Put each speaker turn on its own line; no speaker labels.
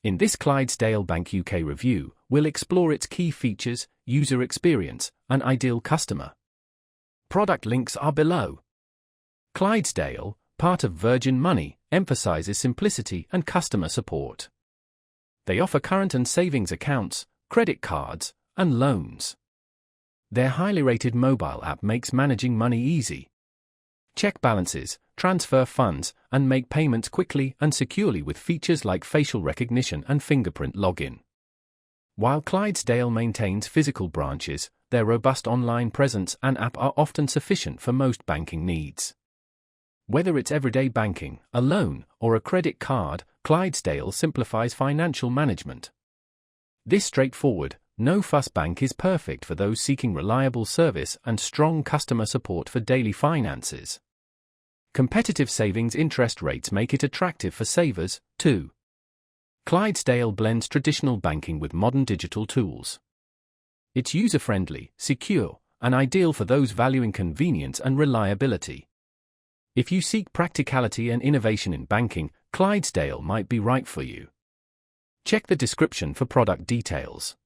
In this Clydesdale Bank UK review, we'll explore its key features, user experience, and ideal customer. Product links are below. Clydesdale, part of Virgin Money, emphasizes simplicity and customer support. They offer current and savings accounts, credit cards, and loans. Their highly rated mobile app makes managing money easy. Check balances, transfer funds, and make payments quickly and securely with features like facial recognition and fingerprint login. While Clydesdale maintains physical branches, their robust online presence and app are often sufficient for most banking needs. Whether it's everyday banking, a loan, or a credit card, Clydesdale simplifies financial management. This straightforward, no-fuss bank is perfect for those seeking reliable service and strong customer support for daily finances. Competitive savings interest rates make it attractive for savers, too. Clydesdale blends traditional banking with modern digital tools. It's user-friendly, secure, and ideal for those valuing convenience and reliability. If you seek practicality and innovation in banking, Clydesdale might be right for you. Check the description for product details.